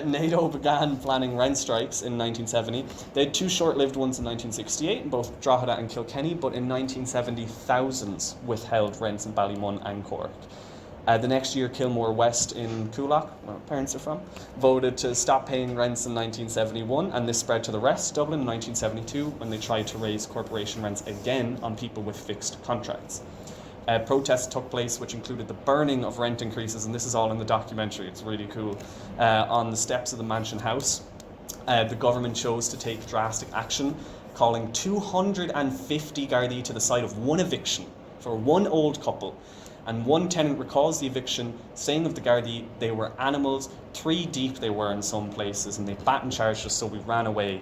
NATO began planning rent strikes in 1970. They had two short-lived ones in 1968 in both Drogheda and Kilkenny, but in 1970 thousands withheld rents in Ballymun and Cork. The next year, Kilmore West in Coolock, where my parents are from, voted to stop paying rents in 1971, and this spread to the rest. Dublin in 1972, when they tried to raise corporation rents again on people with fixed contracts. Protests took place, which included the burning of rent increases, and this is all in the documentary, it's really cool, on the steps of the Mansion House. The government chose to take drastic action, calling 250 Gardaí to the site of one eviction for one old couple. And one tenant recalls the eviction, saying of the Gardaí, they were animals, 3 deep they were in some places, and they bat and charged us, so we ran away.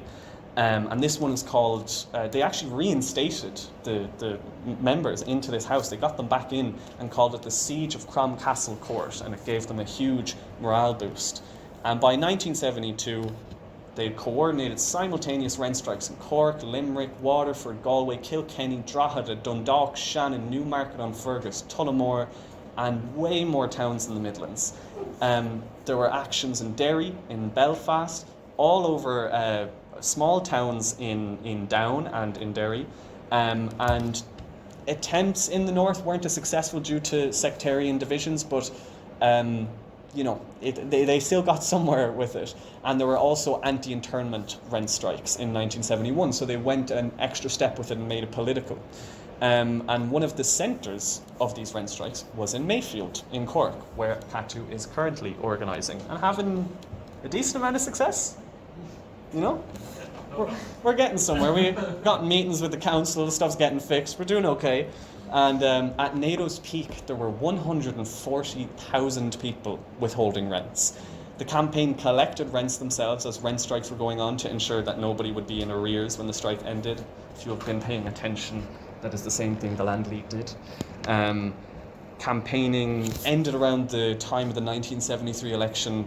And this one is called, they actually reinstated the members into this house. They got them back in and called it the Siege of Crom Castle Court, and it gave them a huge morale boost. And by 1972, they coordinated simultaneous rent strikes in Cork, Limerick, Waterford, Galway, Kilkenny, Drogheda, Dundalk, Shannon, Newmarket-on-Fergus, Tullamore, and way more towns in the Midlands. There were actions in Derry, in Belfast, all over small towns in Down and in Derry, and attempts in the north weren't as successful due to sectarian divisions, but they still got somewhere with it. And there were also anti-internment rent strikes in 1971, so they went an extra step with it and made it political. And one of the centres of these rent strikes was in Mayfield in Cork, where CATU is currently organising and having a decent amount of success. You know? We're getting somewhere. We've got meetings with the council, stuff's getting fixed, we're doing okay. And at NATO's peak, there were 140,000 people withholding rents. The campaign collected rents themselves as rent strikes were going on to ensure that nobody would be in arrears when the strike ended. If you have been paying attention, that is the same thing the Land League did. Campaigning ended around the time of the 1973 election,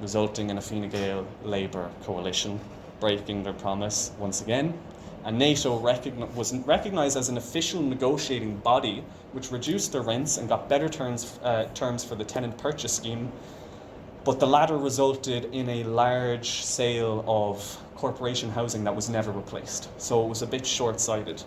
resulting in a Fine Gael Labour coalition breaking their promise once again. And NATO was recognised as an official negotiating body, which reduced their rents and got better terms for the tenant purchase scheme. But the latter resulted in a large sale of corporation housing that was never replaced. So it was a bit short-sighted.